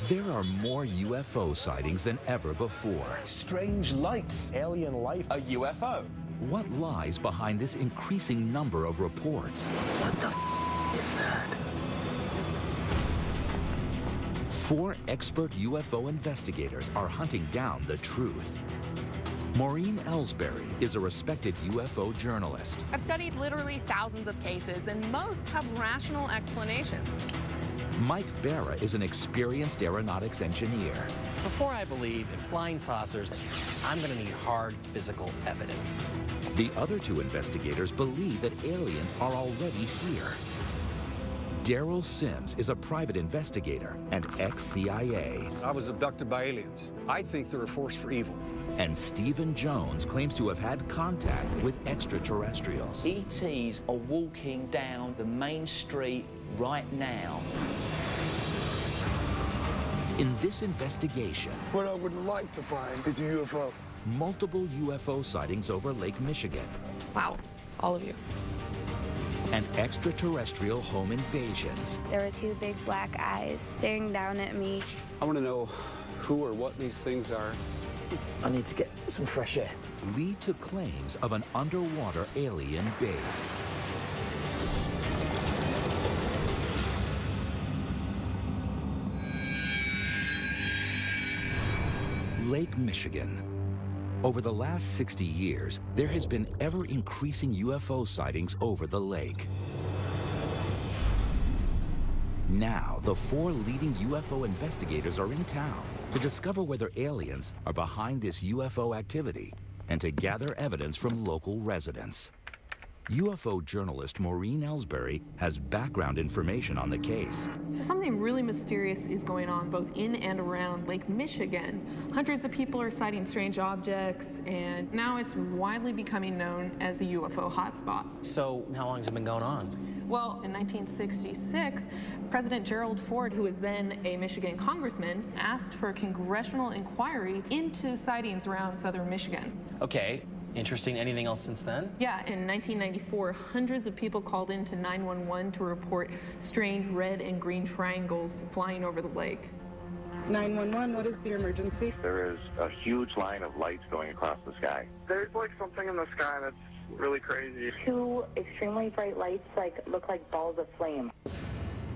There are more UFO sightings than ever before. Strange lights. Alien life. A UFO. What lies behind this increasing number of reports? What the is that? 4 expert UFO investigators are hunting down the truth. Maureen Ellsbury is a respected UFO journalist. I've studied literally thousands of cases, and most have rational explanations. Mike Barra is an experienced aeronautics engineer. Before I believe in flying saucers, I'm going to need hard physical evidence. The other 2 investigators believe that aliens are already here. Daryl Sims is a private investigator and ex-CIA. I was abducted by aliens. I think they're a force for evil. And Stephen Jones claims to have had contact with extraterrestrials. ETs are walking down the main street right now. In this investigation, What I would like to find is a UFO. multiple UFO sightings over Lake Michigan, Wow, all of you. and extraterrestrial home invasions. There were 2 big black eyes staring down at me. I want to know who or what these things are. I need to get some fresh air. Lead to claims of an underwater alien base. Lake Michigan. Over the last 60 years, there has been ever-increasing UFO sightings over the lake. Now, the 4 leading UFO investigators are in town to discover whether aliens are behind this UFO activity and to gather evidence from local residents. UFO journalist Maureen Ellsbury has background information on the case. So something really mysterious is going on both in and around Lake Michigan. Hundreds of people are sighting strange objects, and now it's widely becoming known as a UFO hotspot. So how long has it been going on? Well, in 1966, President Gerald Ford, who was then a Michigan congressman, asked for a congressional inquiry into sightings around southern Michigan. Okay, interesting. Anything else since then? Yeah, in 1994, hundreds of people called into 911 to report strange red and green triangles flying over the lake. 911, what is the emergency? There is a huge line of lights going across the sky. There's like something in the sky that's really crazy. 2 extremely bright lights look like balls of flame.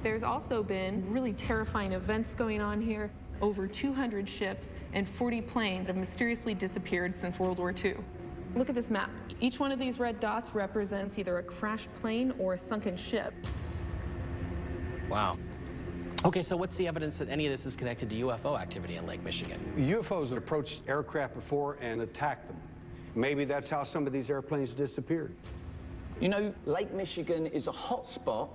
There's also been really terrifying events going on here. Over 200 ships and 40 planes have mysteriously disappeared since World War II. Look at this map. Each one of these red dots represents either a crashed plane or a sunken ship. Wow. Okay, so what's the evidence that any of this is connected to UFO activity in Lake Michigan? UFOs have approached aircraft before and attacked them. Maybe that's how some of these airplanes disappeared. You know, Lake Michigan is a hot spot,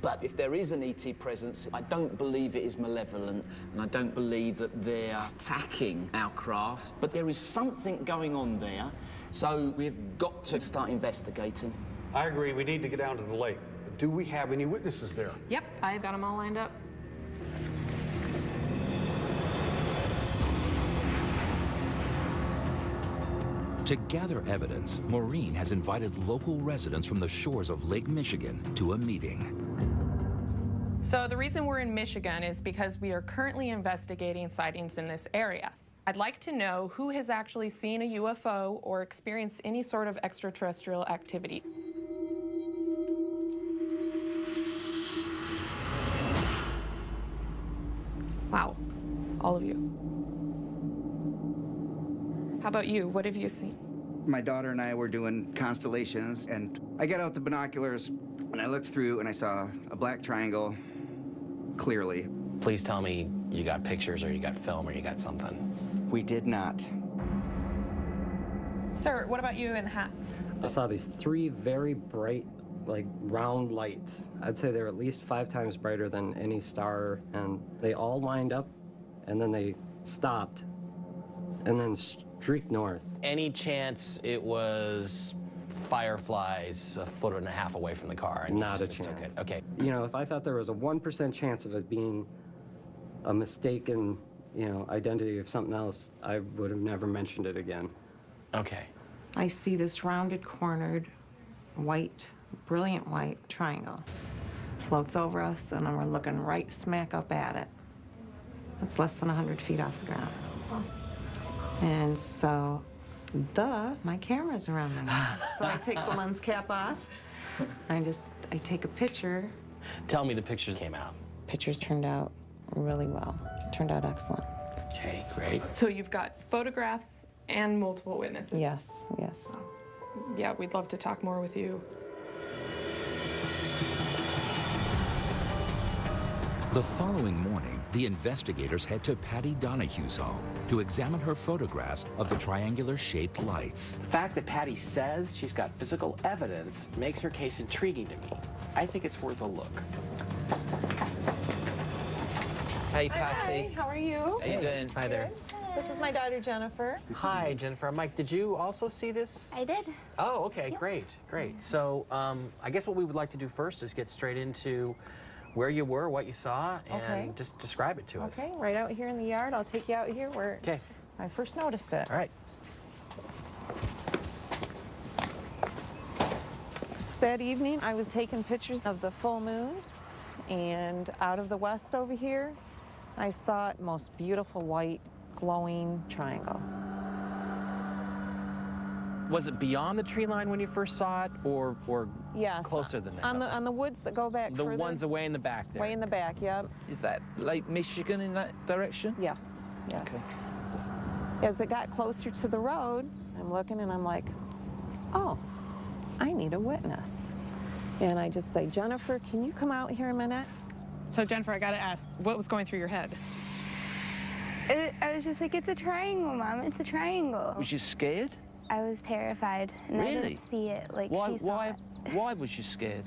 but if there is an ET presence, I don't believe it is malevolent, and I don't believe that they're attacking our craft, but there is something going on there, so we've got to start investigating. I agree, we need to get down to the lake. Do we have any witnesses there? Yep, I've got them all lined up. To gather evidence, Maureen has invited local residents from the shores of Lake Michigan to a meeting. So the reason we're in Michigan is because we are currently investigating sightings in this area. I'd like to know who has actually seen a UFO or experienced any sort of extraterrestrial activity. Wow, all of you. How about you? What have you seen? My daughter and I were doing constellations, and I got out the binoculars, and I looked through, and I saw a black triangle clearly. Please tell me you got pictures or you got film or you got something. We did not. Sir, what about you in the hat? I saw these 3 very bright, like, round lights. I'd say they're at least 5 times brighter than any star, and they all lined up, and then they stopped, and then streaked north. Any chance it was fireflies 1.5 foot away from the car? And Not a mistook chance. it? Okay. You know, if I thought there was a 1% chance of it being a mistaken, identity of something else, I would have never mentioned it again. Okay. I see this rounded, cornered, white, brilliant white triangle. Floats over us, and we're looking right smack up at it. It's less than 100 feet off the ground. And so, my camera's around my neck. So I take the lens cap off. I take a picture. Tell me the pictures came out. Pictures turned out really well. Turned out excellent. Okay, great. So you've got photographs and multiple witnesses. Yes, yes. Yeah, we'd love to talk more with you. The following morning, the investigators head to Patty Donahue's home to examine her photographs of the triangular-shaped lights. The fact that Patty says she's got physical evidence makes her case intriguing to me. I think it's worth a look. Hey, Patty. Hi, how are you? How you doing? Hi there. This is my daughter, Jennifer. Hi, Jennifer. Mike, did you also see this? I did. Oh, okay, great, great. So I guess what we would like to do first is get straight into where you were, what you saw, and just describe it to us. Okay, right out here in the yard. I'll take you out here where I first noticed it. All right. That evening, I was taking pictures of the full moon, and out of the west over here, I saw a most beautiful white glowing triangle. Was it beyond the tree line when you first saw it, or Yes. closer than that? On the woods that go back The further. ones away in the back there. Way in the back, yep. Is that Lake Michigan in that direction? Yes, yes. Okay. As it got closer to the road, I'm looking and I'm like, oh, I need a witness. And I just say, Jennifer, can you come out here a minute? So Jennifer, I gotta ask, what was going through your head? I was just like, it's a triangle, Mom. It's a triangle. Was you scared? I was terrified, and I didn't see it like she saw it. Why was you scared?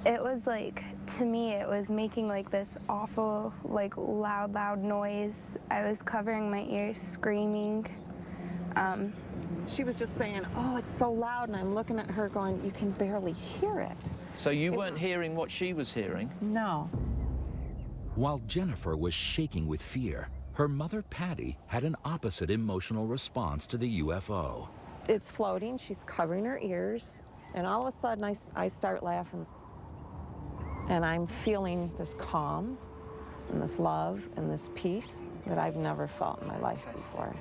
It was like, to me, it was making like this awful, like loud noise. I was covering my ears, screaming. She was just saying, oh, it's so loud, and I'm looking at her going, you can barely hear it. So you weren't hearing what she was hearing? No. While Jennifer was shaking with fear, her mother, Patty, had an opposite emotional response to the UFO. It's floating, she's covering her ears, and all of a sudden I start laughing. And I'm feeling this calm, and this love, and this peace that I've never felt in my life before.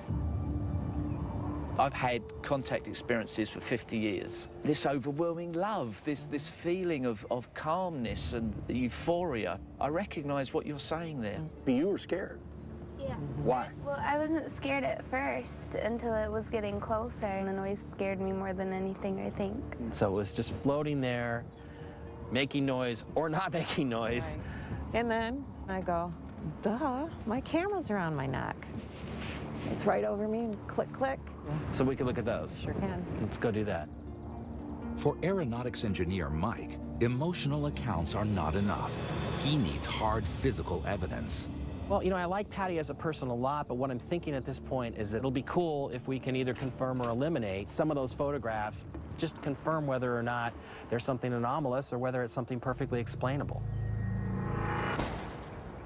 I've had contact experiences for 50 years. This overwhelming love, this feeling of calmness and euphoria. I recognize what you're saying there. But you were scared. Yeah. Why? Well, I wasn't scared at first until it was getting closer, and the noise scared me more than anything, I think. So it was just floating there, making noise or not making noise. Right. And then I go, duh, my camera's around my neck. It's right over me, and click, click. So we can look at those. Sure can. Let's go do that. For aeronautics engineer Mike, emotional accounts are not enough. He needs hard physical evidence. Well, you know, I like Patty as a person a lot, but what I'm thinking at this point is it'll be cool if we can either confirm or eliminate some of those photographs, just confirm whether or not there's something anomalous or whether it's something perfectly explainable.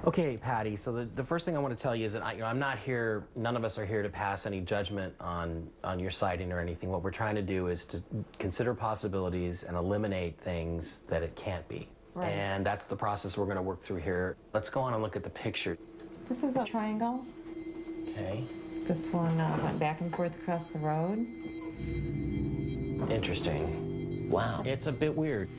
Okay, Patty, so the first thing I want to tell you is that I'm not here, none of us are here to pass any judgment on your sighting or anything. What we're trying to do is to consider possibilities and eliminate things that it can't be. Right. And that's the process we're going to work through here. Let's go on and look at the picture. This is a triangle. Okay. This one went back and forth across the road. Interesting. Wow. It's a bit weird.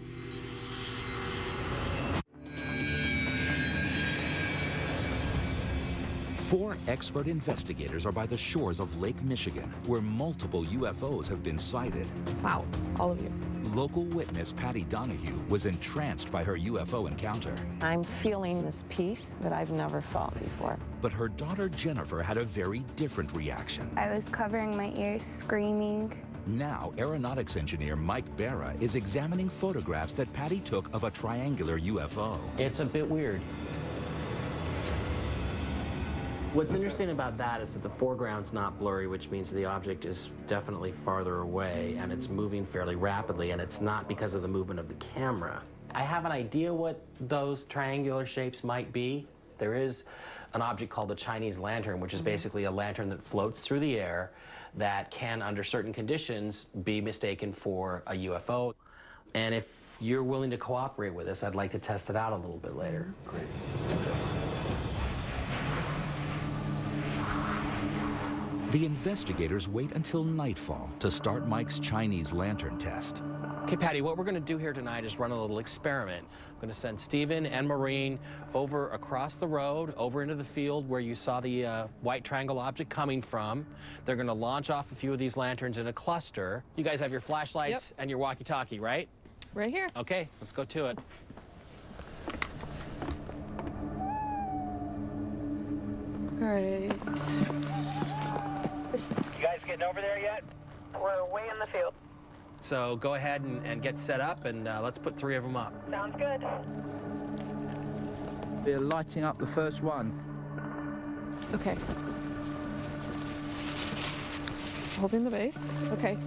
Four expert investigators are by the shores of Lake Michigan, where multiple UFOs have been sighted. Wow, all of you. Local witness Patty Donahue was entranced by her UFO encounter. I'm feeling this peace that I've never felt before. But her daughter Jennifer had a very different reaction. I was covering my ears, screaming. Now, aeronautics engineer Mike Barra is examining photographs that Patty took of a triangular UFO. It's a bit weird. What's interesting about that is that the foreground's not blurry, which means the object is definitely farther away, and it's moving fairly rapidly, and it's not because of the movement of the camera. I have an idea what those triangular shapes might be. There is an object called the Chinese lantern, which is basically a lantern that floats through the air that can, under certain conditions, be mistaken for a UFO. And if you're willing to cooperate with us, I'd like to test it out a little bit later. Great. The investigators wait until nightfall to start Mike's Chinese lantern test. Okay, Patty, what we're going to do here tonight is run a little experiment. I'm going to send Stephen and Maureen over across the road, over into the field where you saw the white triangle object coming from. They're going to launch off a few of these lanterns in a cluster. You guys have your flashlights and your walkie-talkie, right? Right here. Okay, let's go to it. All right. You guys getting over there yet? We're way in the field. So go ahead and get set up, and let's put 3 of them up. Sounds good. We're lighting up the first one. Okay. Holding the base. Okay.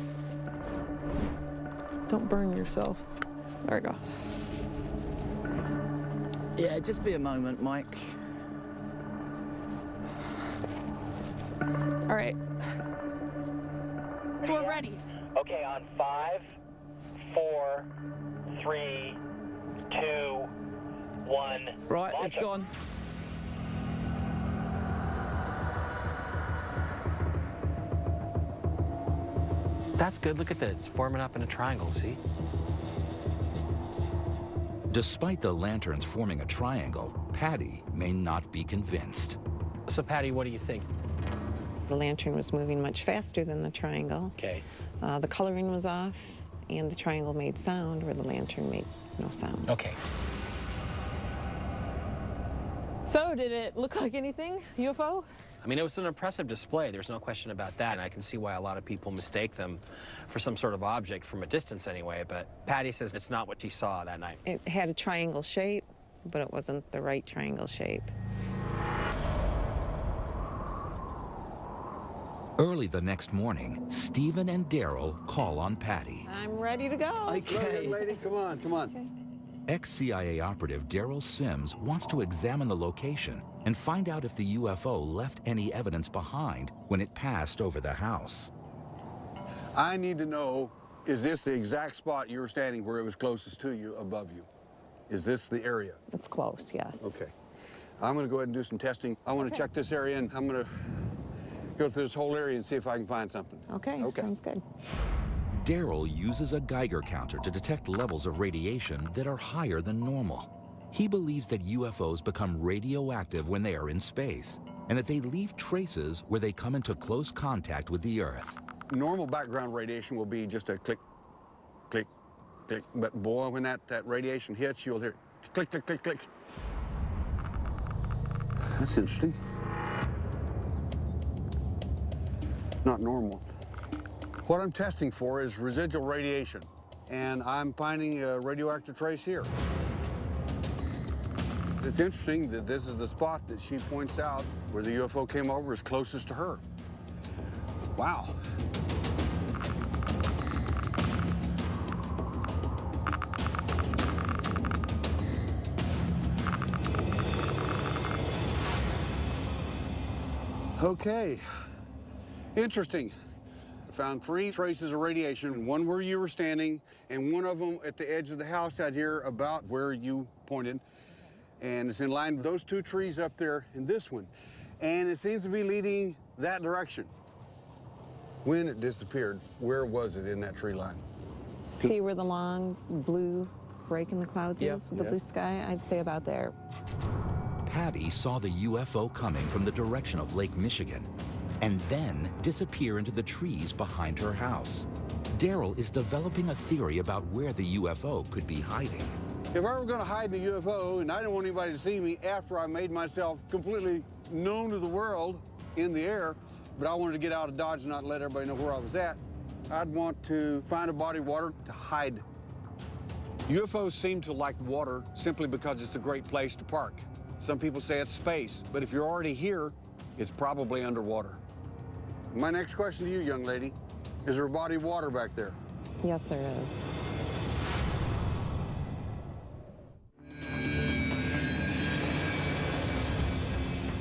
Don't burn yourself. There we go. Yeah, just be a moment, Mike. All right. So we're ready. Okay, on 5, 4, 3, 2, 1. Right, launch it's it. gone. That's good. Look at that. It's forming up in a triangle, see? Despite the lanterns forming a triangle, Patty may not be convinced. So, Patty, what do you think? The lantern was moving much faster than the triangle. Okay. The coloring was off, and the triangle made sound where the lantern made no sound. Okay. So, did it look like anything? UFO? I mean, it was an impressive display. There's no question about that, and I can see why a lot of people mistake them for some sort of object from a distance anyway, but Patty says it's not what she saw that night. It had a triangle shape, but it wasn't the right triangle shape. Early the next morning, Stephen and Daryl call on Patty. I'm ready to go. Okay, lady, come on, come on. Okay. Ex-CIA operative Daryl Sims wants to examine the location and find out if the UFO left any evidence behind when it passed over the house. I need to know, is this the exact spot you were standing where it was closest to you, above you? Is this the area? It's close, yes. Okay. I'm going to go ahead and do some testing. I want to check this area, and I'm going to go through this whole area and see if I can find something. Okay, sounds good. Daryl uses a Geiger counter to detect levels of radiation that are higher than normal. He believes that UFOs become radioactive when they are in space, and that they leave traces where they come into close contact with the Earth. Normal background radiation will be just a click, click, click. But boy, when that radiation hits, you'll hear click, click, click, click. That's interesting. Not normal. What I'm testing for is residual radiation, and I'm finding a radioactive trace here. It's interesting that this is the spot that she points out where the UFO came over is closest to her. Wow. Okay, interesting. I found 3 traces of radiation, one where you were standing, and one of them at the edge of the house out here about where you pointed. And it's in line with those 2 trees up there and this one. And it seems to be leading that direction. When it disappeared, where was it in that tree line? See where the long blue break in the clouds is with the blue sky? I'd say about there. Patty saw the UFO coming from the direction of Lake Michigan and then disappear into the trees behind her house. Daryl is developing a theory about where the UFO could be hiding. If I were going to hide in a UFO and I didn't want anybody to see me after I made myself completely known to the world in the air, but I wanted to get out of Dodge and not let everybody know where I was at, I'd want to find a body of water to hide. UFOs seem to like water simply because it's a great place to park. Some people say it's space, but if you're already here, it's probably underwater. My next question to you, young lady, is there a body of water back there? Yes, there is.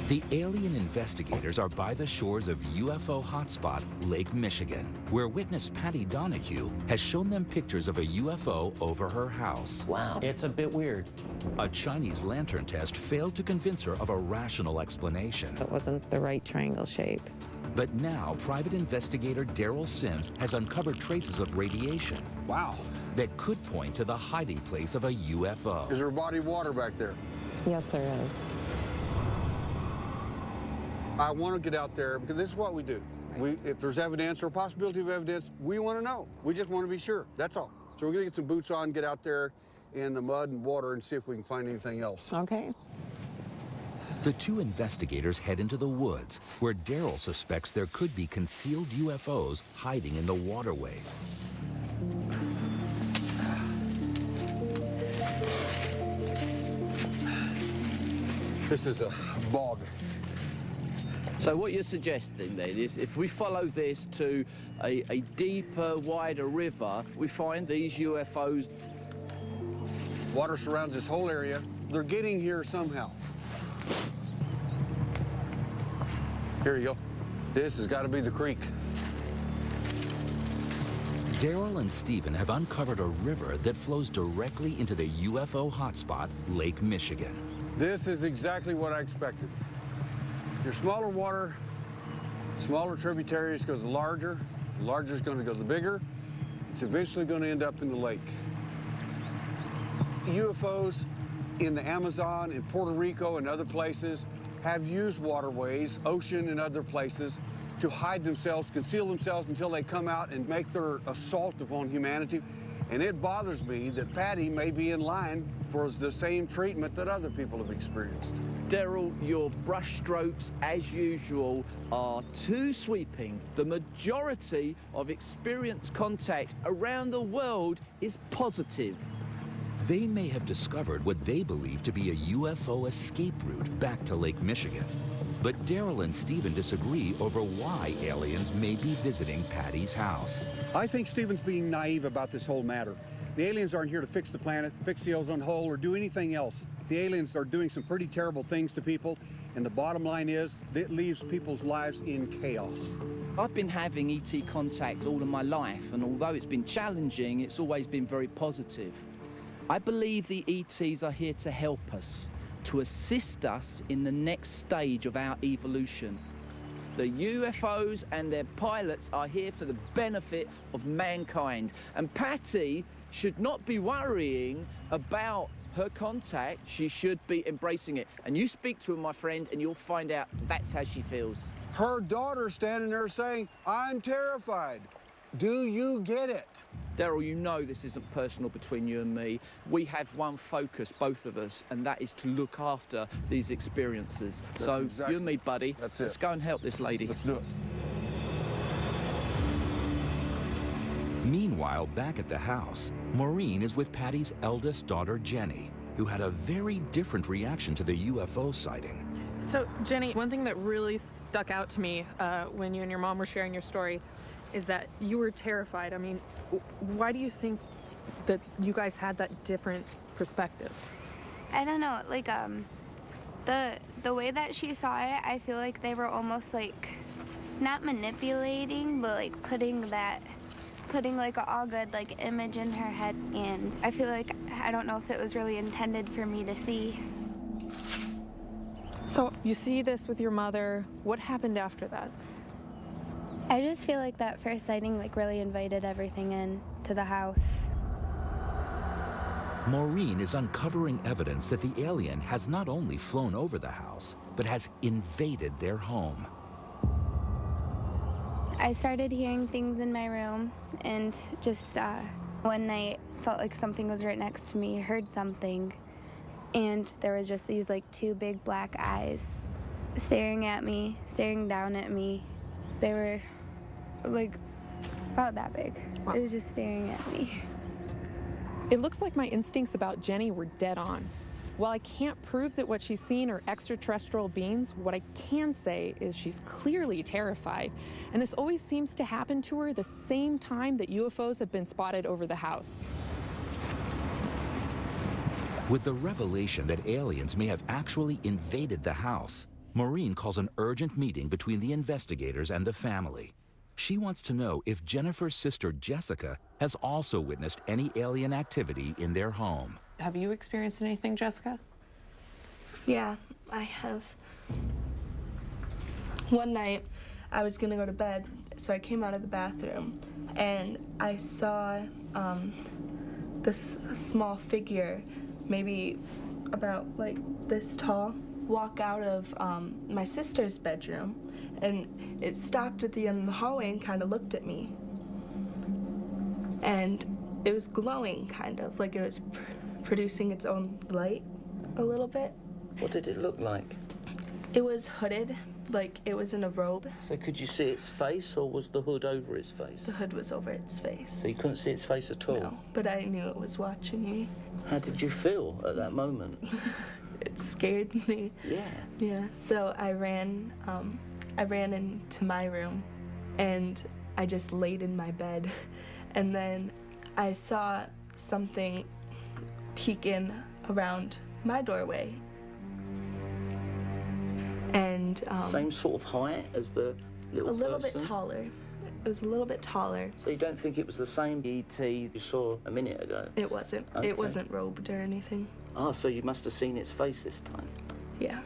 The alien investigators are by the shores of UFO hotspot Lake Michigan, where witness Patty Donahue has shown them pictures of a UFO over her house. Wow. It's a bit weird. A Chinese lantern test failed to convince her of a rational explanation. It wasn't the right triangle shape. But now, private investigator Daryl Sims has uncovered traces of radiation. Wow. That could point to the hiding place of a UFO. Is there a body of water back there? Yes, there is. I want to get out there because this is what we do. If there's evidence or possibility of evidence, we want to know. We just want to be sure. That's all. So we're going to get some boots on, get out there in the mud and water and see if we can find anything else. Okay. The two investigators head into the woods, where Daryl suspects there could be concealed UFOs hiding in the waterways. This is a bog. So what you're suggesting then is if we follow this to a deeper, wider river, we find these UFOs. Water surrounds this whole area. They're getting here somehow. Here you go. This has got to be the creek. Daryl and Stephen have uncovered a river that flows directly into the UFO hotspot, Lake Michigan. This is exactly what I expected. Your smaller water, smaller tributaries goes larger. The larger is going to go the bigger. It's eventually going to end up in the lake. UFOs in the Amazon, in Puerto Rico, and other places have used waterways, ocean, and other places to hide themselves, conceal themselves until they come out and make their assault upon humanity. And it bothers me that Patty may be in line for the same treatment that other people have experienced. Daryl, your brushstrokes, as usual, are too sweeping. The majority of experienced contact around the world is positive. They may have discovered what they believe to be a UFO escape route back to Lake Michigan. But Daryl and Stephen disagree over why aliens may be visiting Patty's house. I think Stephen's being naive about this whole matter. The aliens aren't here to fix the planet, fix the ozone hole, or do anything else. The aliens are doing some pretty terrible things to people, and the bottom line is, it leaves people's lives in chaos. I've been having ET contact all of my life, and although it's been challenging, it's always been very positive. I believe the ETs are here to help us, to assist us in the next stage of our evolution. The UFOs and their pilots are here for the benefit of mankind. And Patty should not be worrying about her contact. She should be embracing it. And you speak to her, my friend, and you'll find out that's how she feels. Her daughter's standing there saying, "I'm terrified." Do you get it? Daryl, you know this isn't personal between you and me. We have one focus, both of us, and that is to look after these experiences. So you and me, buddy, let's go and help this lady. Let's do it. Meanwhile, back at the house, Maureen is with Patty's eldest daughter, Jenny, who had a very different reaction to the UFO sighting. So, Jenny, one thing that really stuck out to me when you and your mom were sharing your story is that you were terrified. I mean, why do you think that you guys had that different perspective? I don't know, like, the way that she saw it, I feel like they were almost like, not manipulating, but like putting like an all good like image in her head. And I feel like, I don't know if it was really intended for me to see. So you see this with your mother. What happened after that? I just feel like that first sighting like really invited everything in to the house. Maureen is uncovering evidence that the alien has not only flown over the house, but has invaded their home. I started hearing things in my room, and just one night felt like something was right next to me, heard something, and there was just these like two big black eyes staring at me, staring down at me. They were like about that big. Wow. It was just staring at me. It looks like my instincts about Jenny were dead on. While I can't prove that what she's seen are extraterrestrial beings, what I can say is she's clearly terrified. And this always seems to happen to her the same time that UFOs have been spotted over the house. With the revelation that aliens may have actually invaded the house, Maureen calls an urgent meeting between the investigators and the family. She wants to know if Jennifer's sister Jessica has also witnessed any alien activity in their home. Have you experienced anything, Jessica? Yeah, I have. One night, I was gonna go to bed, so I came out of the bathroom, and I saw this small figure, maybe about like this tall, walk out of my sister's bedroom, and it stopped at the end of the hallway and kind of looked at me. And it was glowing, kind of, like it was producing its own light a little bit. What did it look like? It was hooded, like it was in a robe. So could you see its face, or was the hood over its face? The hood was over its face. So you couldn't see its face at all? No, but I knew it was watching me. How did you feel at that moment? It scared me. Yeah. Yeah, so I ran into my room, and I just laid in my bed, and then I saw something peek in around my doorway. And same sort of height as the little a little person? bit taller. It was a little bit taller. So you don't think it was the same E.T. you saw a minute ago? It wasn't. Okay. It wasn't robed or anything. Ah, so you must have seen its face this time. Yeah.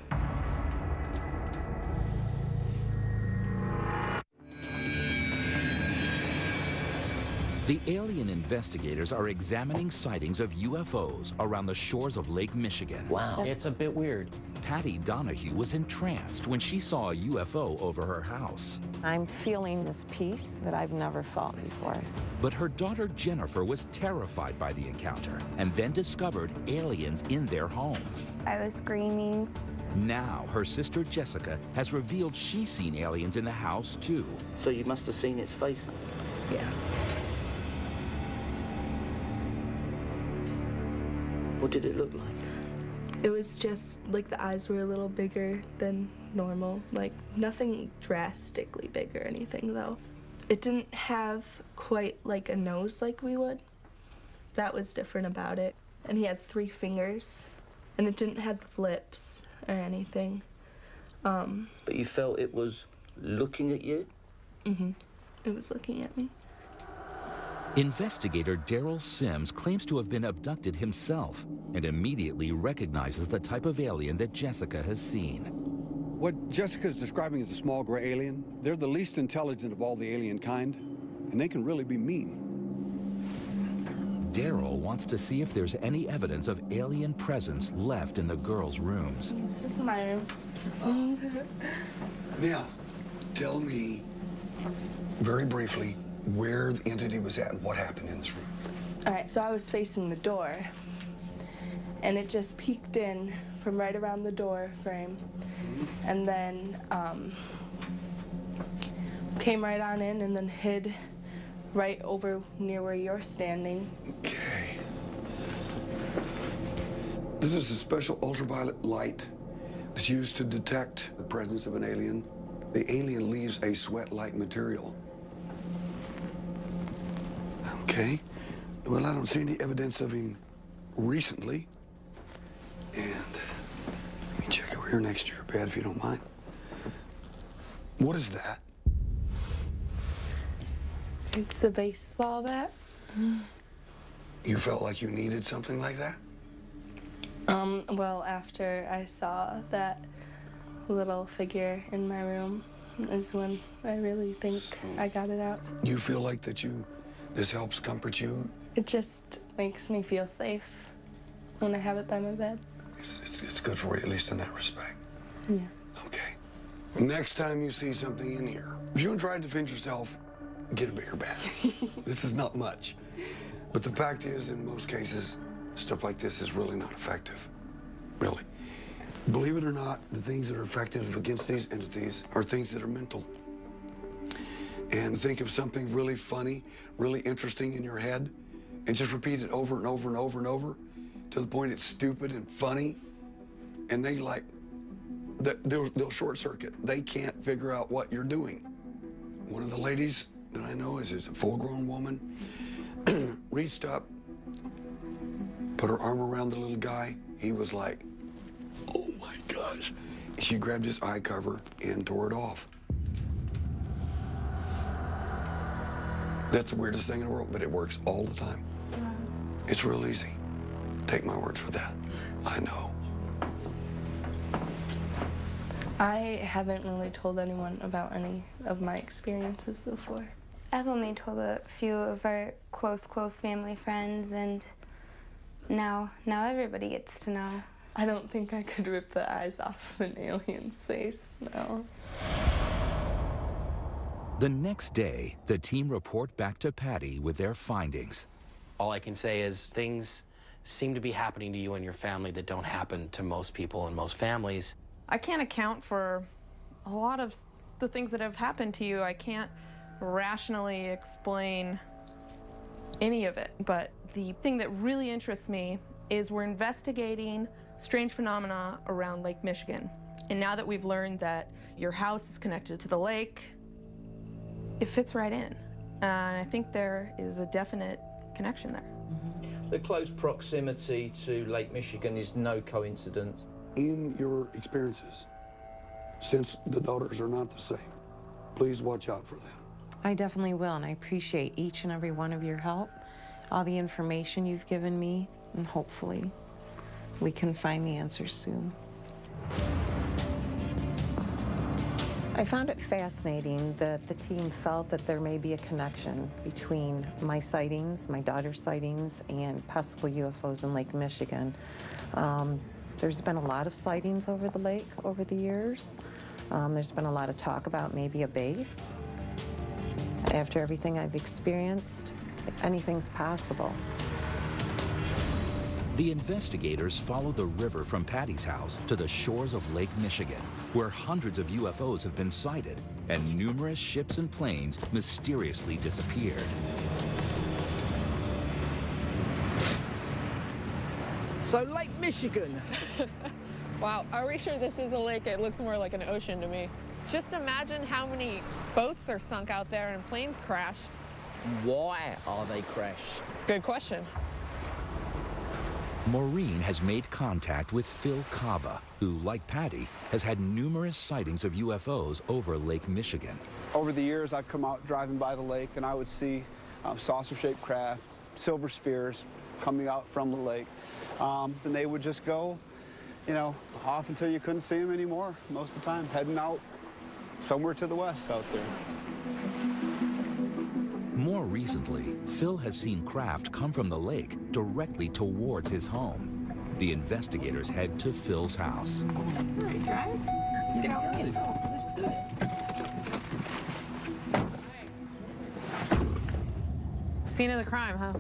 The alien investigators are examining sightings of UFOs around the shores of Lake Michigan. Wow. It's a bit weird. Patty Donahue was entranced when she saw a UFO over her house. I'm feeling this peace that I've never felt before. But her daughter Jennifer was terrified by the encounter and then discovered aliens in their home. I was screaming. Now her sister Jessica has revealed she's seen aliens in the house too. So you must have seen its face then? Yeah. What did it look like? It was just like the eyes were a little bigger than normal. Like nothing drastically big or anything though. It didn't have quite like a nose like we would. That was different about it. And he had 3 fingers, and it didn't have lips or anything. But you felt it was looking at you? Mm-hmm. It was looking at me. Investigator Daryl Sims claims to have been abducted himself and immediately recognizes the type of alien that Jessica has seen. What Jessica's describing as a small gray alien, they're the least intelligent of all the alien kind, and they can really be mean. Daryl wants to see if there's any evidence of alien presence left in the girls' rooms. This is my room. Now, tell me very briefly where the entity was at and what happened in this room. All right, so I was facing the door, and it just peeked in from right around the door frame, and then came right on in and then hid right over near where you're standing. Okay. This is a special ultraviolet light that's used to detect the presence of an alien. The alien leaves a sweat-like material. Okay. Well, I don't see any evidence of him recently. And let me check over here next to your bed if you don't mind. What is that? It's a baseball bat. You felt like you needed something like that? Well, after I saw that little figure in my room is when I really think I got it out. You feel like this helps comfort you? It just makes me feel safe when I have it by my bed. It's good for you, at least in that respect. Yeah. Okay. Next time you see something in here, if you want to try to defend yourself, get a bigger bat. This is not much. But the fact is, in most cases, stuff like this is really not effective. Really. Believe it or not, the things that are effective against these entities are things that are mental. And think of something really funny, really interesting in your head, and just repeat it over and over and over and over to the point it's stupid and funny. And they'll short circuit. They can't figure out what you're doing. One of the ladies that I know is a full-grown woman, reached up, put her arm around the little guy. He was like, oh my gosh. She grabbed his eye cover and tore it off. That's the weirdest thing in the world, but it works all the time. It's real easy. Take my word for that. I know. I haven't really told anyone about any of my experiences before. I've only told a few of our close family friends, and now everybody gets to know. I don't think I could rip the eyes off of an alien's face, no. The next day, the team report back to Patty with their findings. All I can say is things seem to be happening to you and your family that don't happen to most people and most families. I can't account for a lot of the things that have happened to you. I can't rationally explain any of it. But the thing that really interests me is we're investigating strange phenomena around Lake Michigan. And now that we've learned that your house is connected to the lake, it fits right in. And I think there is a definite connection there. The close proximity to Lake Michigan is no coincidence. In your experiences, since the daughters are not the same, please watch out for them. I definitely will, and I appreciate each and every one of your help, all the information you've given me, and hopefully we can find the answers soon. I found it fascinating that the team felt that there may be a connection between my sightings, my daughter's sightings, and possible UFOs in Lake Michigan. There's been a lot of sightings over the lake over the years. There's been a lot of talk about maybe a base. After everything I've experienced, anything's possible. The investigators follow the river from Patty's house to the shores of Lake Michigan, where hundreds of UFOs have been sighted and numerous ships and planes mysteriously disappeared. So Lake Michigan. Wow, are we sure this is a lake? It looks more like an ocean to me. Just imagine how many boats are sunk out there and planes crashed. Why are they crashed? It's a good question. Maureen has made contact with Phil Cava, who, like Patty, has had numerous sightings of UFOs over Lake Michigan. Over the years, I've come out driving by the lake, and I would see saucer-shaped craft, silver spheres coming out from the lake. And they would just go, you know, off until you couldn't see them anymore most of the time, heading out somewhere to the west out there. More recently, Phil has seen craft come from the lake directly towards his home. The investigators head to Phil's house. All right, guys, let's get out and Phil. Let's do it. Scene of the crime, huh?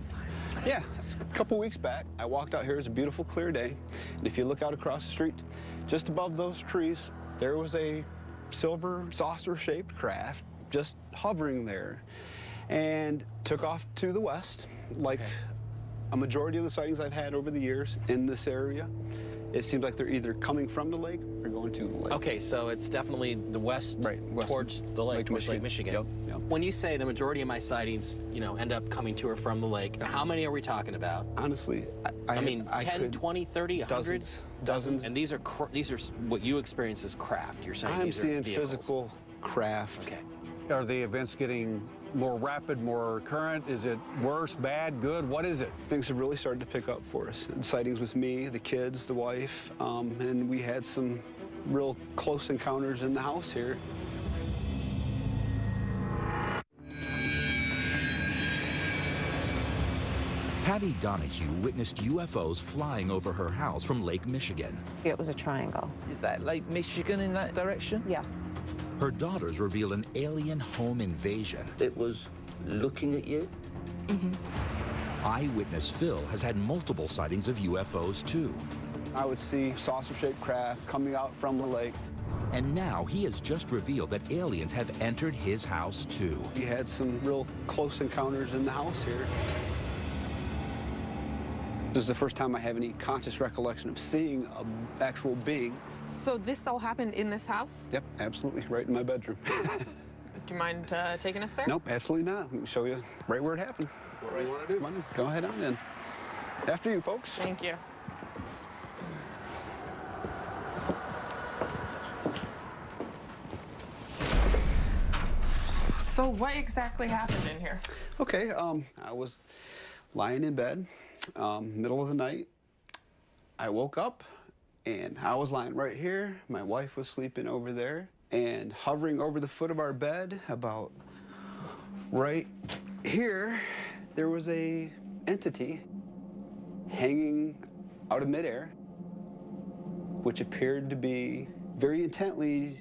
Yeah, a couple weeks back, I walked out here. It's a beautiful, clear day. And if you look out across the street, just above those trees, there was a silver saucer-shaped craft just hovering there and took off to the west, like a majority of the sightings I've had over the years in this area. It seems like they're either coming from the lake or going to the lake. Okay, so it's definitely the west, west towards the lake, towards Lake Michigan. Yep, yep. When you say the majority of my sightings, you know, end up coming to or from the lake, how many are we talking about? Honestly, I mean, 10, 20, 30, 100? Dozens. And these are what you experience as craft, you're saying? I'm these are seeing vehicles. physical craft. Okay. Are the events getting more rapid, more current? Is it worse, bad, good? What is it? Things have really started to pick up for us. And sightings with me, the kids, the wife, and we had some real close encounters in the house here. Patty Donahue witnessed UFOs flying over her house from Lake Michigan. It was a triangle. Is that Lake Michigan in that direction? Yes. Her daughters reveal an alien home invasion. It was looking at you? Eyewitness Phil has had multiple sightings of UFOs too. I would see saucer-shaped craft coming out from the lake. And now he has just revealed that aliens have entered his house too. We had some real close encounters in the house here. This is the first time I have any conscious recollection of seeing an actual being. So this all happened in this house? Yep, absolutely, right in my bedroom. Do you mind taking us there? Nope, absolutely not. We can show you right where it happened. What do you want to do? Come on, go ahead on in. After you, folks. Thank you. So what exactly happened in here? Okay, I was lying in bed, middle of the night. I woke up, and I was lying right here. My wife was sleeping over there, and hovering over the foot of our bed, about right here, there was a entity hanging out of midair, which appeared to be very intently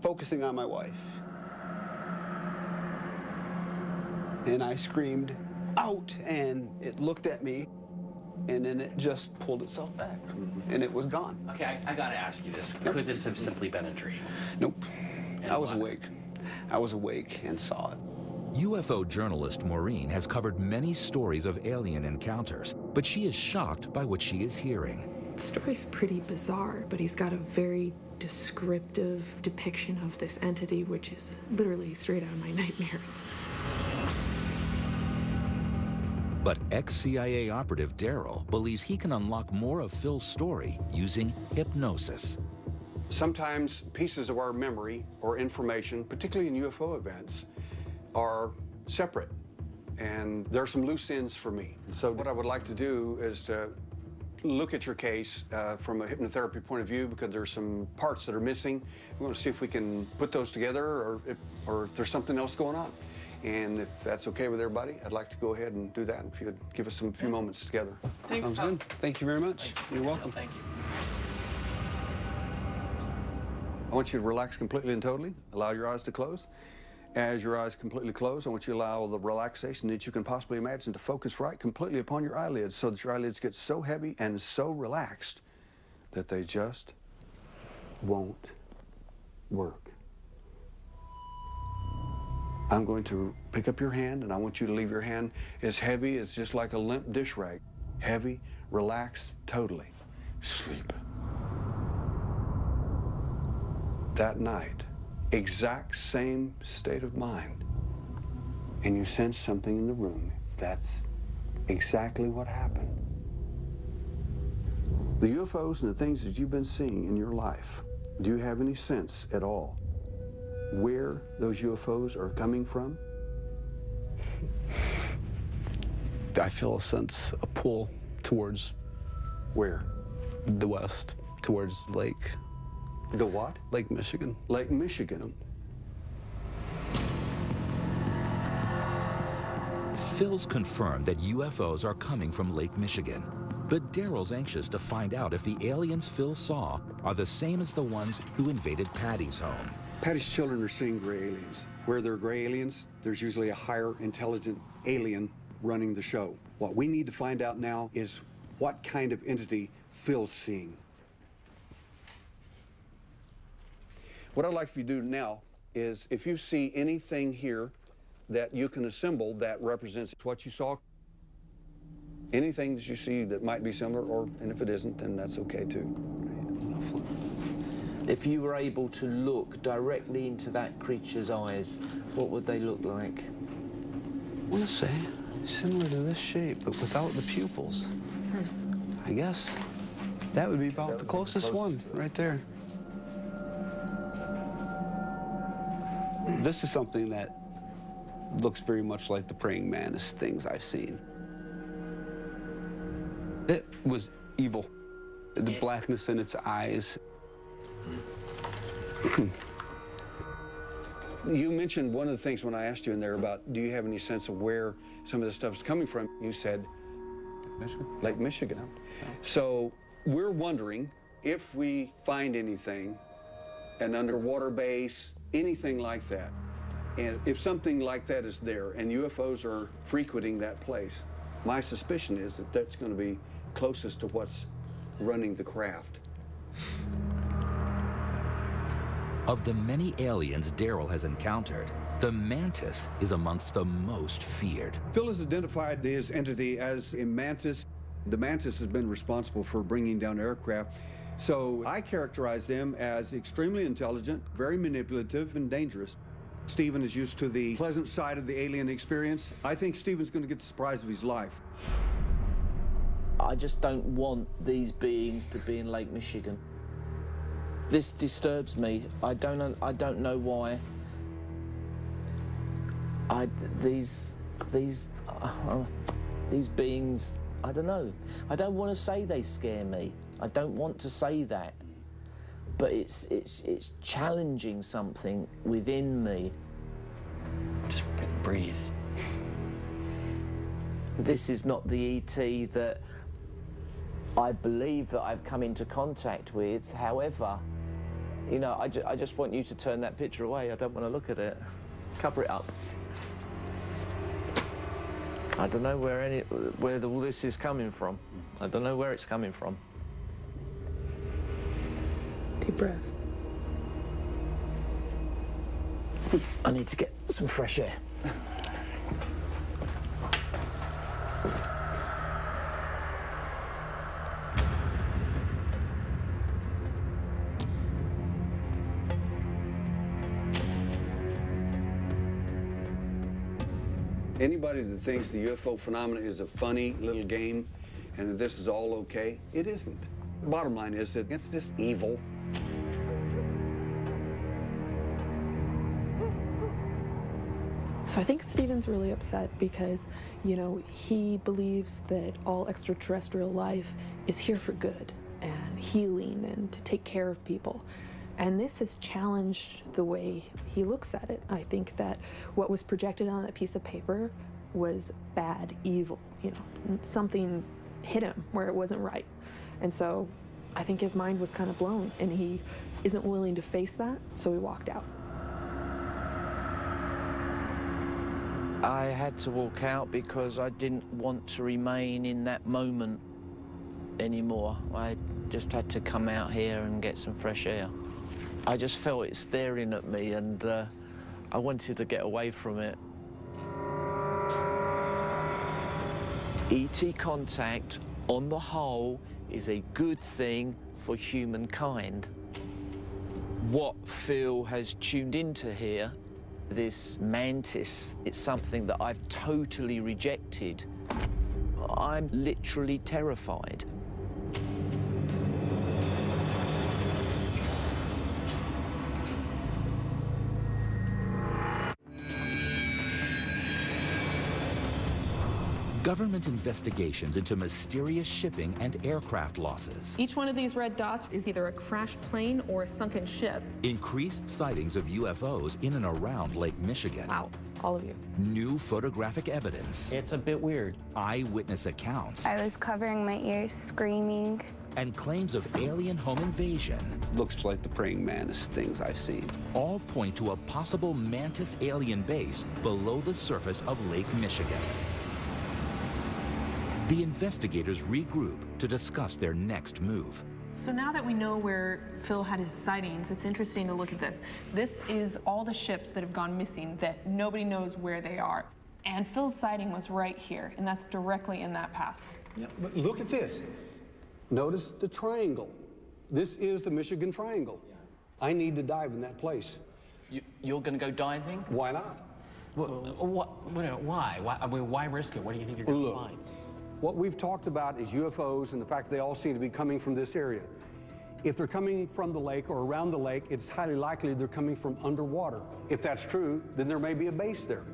focusing on my wife. And I screamed out, and it looked at me, and then it just pulled itself back, and it was gone. Okay, I gotta ask you this. Could this have simply been a dream? Nope. I was awake. I was awake and saw it. UFO journalist Maureen has covered many stories of alien encounters, but she is shocked by what she is hearing. The story's pretty bizarre, but he's got a very descriptive depiction of this entity, which is literally straight out of my nightmares. But ex-CIA operative Daryl believes he can unlock more of Phil's story using hypnosis. Sometimes pieces of our memory or information, particularly in UFO events, are separate. And there are some loose ends for me. So what I would like to do is to look at your case from a hypnotherapy point of view, because there's some parts that are missing. We want to see if we can put those together, or if there's something else going on. And if that's okay with everybody, I'd like to go ahead and do that. If you would give us some few moments together. Thanks, Sounds Tom. good. Thank you very much. You're welcome. Thank you. I want you to relax completely and totally. Allow your eyes to close. As your eyes completely close, I want you to allow the relaxation that you can possibly imagine to focus right completely upon your eyelids, so that your eyelids get so heavy and so relaxed that they just won't work. I'm going to pick up your hand, and I want you to leave your hand as heavy as just like a limp dish rag. Heavy, relaxed, totally. Sleep. That night, exact same state of mind, and you sense something in the room. That's exactly what happened. The UFOs and the things that you've been seeing in your life, do you have any sense at all where those UFOs are coming from? I feel a sense, a pull towards... Where? The west, towards Lake. The what? Lake Michigan. Lake Michigan. Phil's confirmed that UFOs are coming from Lake Michigan. But Daryl's anxious to find out if the aliens Phil saw are the same as the ones who invaded Patty's home. Patty's children are seeing gray aliens. Where there are gray aliens, there's usually a higher intelligent alien running the show. What we need to find out now is what kind of entity Phil's seeing. What I'd like for you to do now is, if you see anything here that you can assemble that represents what you saw, anything that you see that might be similar, and if it isn't, then that's okay too. If you were able to look directly into that creature's eyes, what would they look like? I want to say similar to this shape, but without the pupils. I guess that would be about the closest one right there. This is something that looks very much like the praying mantis things I've seen. It was evil. The blackness in its eyes. You mentioned one of the things when I asked you in there about, do you have any sense of where some of this stuff is coming from? You said Lake Michigan. Yeah. So we're wondering if we find anything, an underwater base, anything like that, and if something like that is there and UFOs are frequenting that place, my suspicion is that that's going to be closest to what's running the craft. Of the many aliens Daryl has encountered, the mantis is amongst the most feared. Phil has identified his entity as a mantis. The mantis has been responsible for bringing down aircraft. So I characterize them as extremely intelligent, very manipulative, and dangerous. Stephen is used to the pleasant side of the alien experience. I think Stephen's going to get the surprise of his life. I just don't want these beings to be in Lake Michigan. This disturbs me. I don't know why. These beings, I don't know. I don't want to say they scare me. I don't want to say that. But it's challenging something within me. Just breathe. This is not the ET that I believe that I've come into contact with. However, you know, I just want you to turn that picture away. I don't want to look at it. Cover it up. I don't know where all this is coming from. I don't know where it's coming from. Deep breath. I need to get some fresh air. Anybody that thinks the UFO phenomenon is a funny little game and that this is all okay, it isn't. The bottom line is that it's just evil. So I think Stephen's really upset because, you know, he believes that all extraterrestrial life is here for good and healing and to take care of people. And this has challenged the way he looks at it. I think that what was projected on that piece of paper was bad, evil, you know, something hit him where it wasn't right. And so I think his mind was kind of blown and he isn't willing to face that, so he walked out. I had to walk out because I didn't want to remain in that moment anymore. I just had to come out here and get some fresh air. I just felt it staring at me and I wanted to get away from it. ET contact, on the whole, is a good thing for humankind. What Phil has tuned into here, this mantis, it's something that I've totally rejected. I'm literally terrified. Government investigations into mysterious shipping and aircraft losses. Each one of these red dots is either a crashed plane or a sunken ship. Increased sightings of UFOs in and around Lake Michigan. Wow, all of you. New photographic evidence. It's a bit weird. Eyewitness accounts. I was covering my ears, screaming. And claims of alien home invasion. Looks like the praying mantis things I've seen. All point to a possible mantis alien base below the surface of Lake Michigan. The investigators regroup to discuss their next move. So now that we know where Phil had his sightings, it's interesting to look at this. This is all the ships that have gone missing that nobody knows where they are. And Phil's sighting was right here, and that's directly in that path. Yeah, but look at this. Notice the triangle. This is the Michigan Triangle. I need to dive in that place. You're going to go diving? Why not? Why? I mean, why risk it? What do you think you're going to find? What we've talked about is UFOs and the fact that they all seem to be coming from this area. If they're coming from the lake or around the lake, it's highly likely they're coming from underwater. If that's true, then there may be a base there.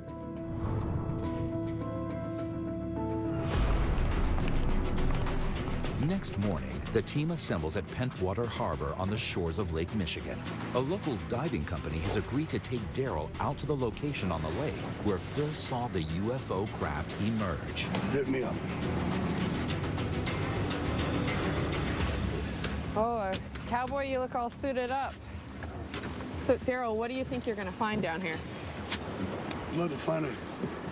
Next morning, the team assembles at Pentwater Harbor on the shores of Lake Michigan. A local diving company has agreed to take Daryl out to the location on the lake where Phil saw the UFO craft emerge. Zip me up. Oh, cowboy, you look all suited up. So, Daryl, what do you think you're going to find down here? I'd love to find a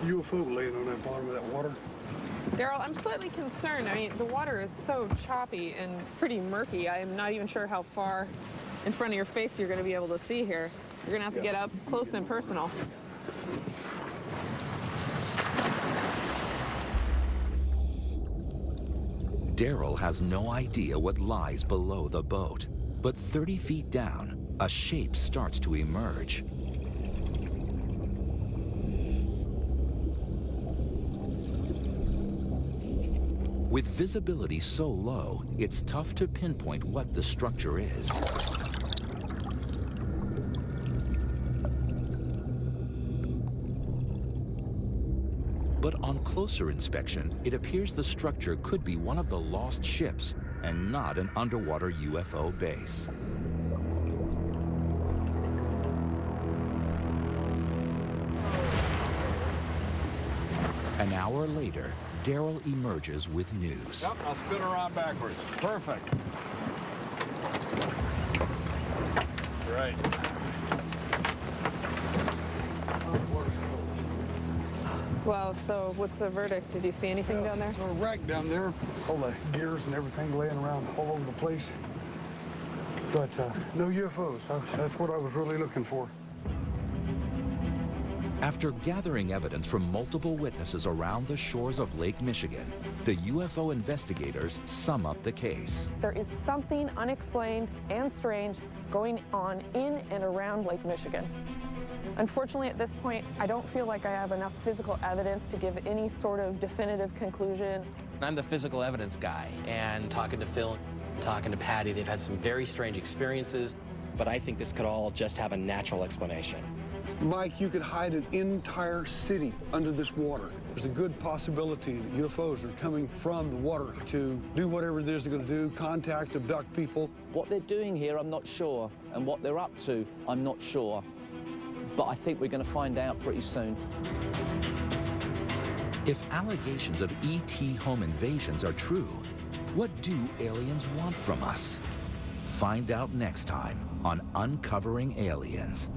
UFO laying on that bottom of that water. Daryl, I'm slightly concerned. I mean, the water is so choppy and it's pretty murky. I am not even sure how far in front of your face you're going to be able to see here. You're going to have to get up close and personal. Daryl has no idea what lies below the boat, but 30 feet down, a shape starts to emerge. With visibility so low, it's tough to pinpoint what the structure is. But on closer inspection, it appears the structure could be one of the lost ships and not an underwater UFO base. An hour later, Daryl emerges with news. Yep, I'll spin around backwards. Perfect. Right. Well, so what's the verdict? Did you see anything down there? There's a wreck down there. All the gears and everything laying around all over the place. But no UFOs. That's what I was really looking for. After gathering evidence from multiple witnesses around the shores of Lake Michigan, the UFO investigators sum up the case. There is something unexplained and strange going on in and around Lake Michigan. Unfortunately, at this point, I don't feel like I have enough physical evidence to give any sort of definitive conclusion. I'm the physical evidence guy, and talking to Phil, talking to Patty, they've had some very strange experiences, but I think this could all just have a natural explanation. Mike, you could hide an entire city under this water. There's a good possibility that UFOs are coming from the water to do whatever it is they're going to do, contact, abduct people. What they're doing here, I'm not sure. And what they're up to, I'm not sure. But I think we're going to find out pretty soon. If allegations of ET home invasions are true, what do aliens want from us? Find out next time on Uncovering Aliens.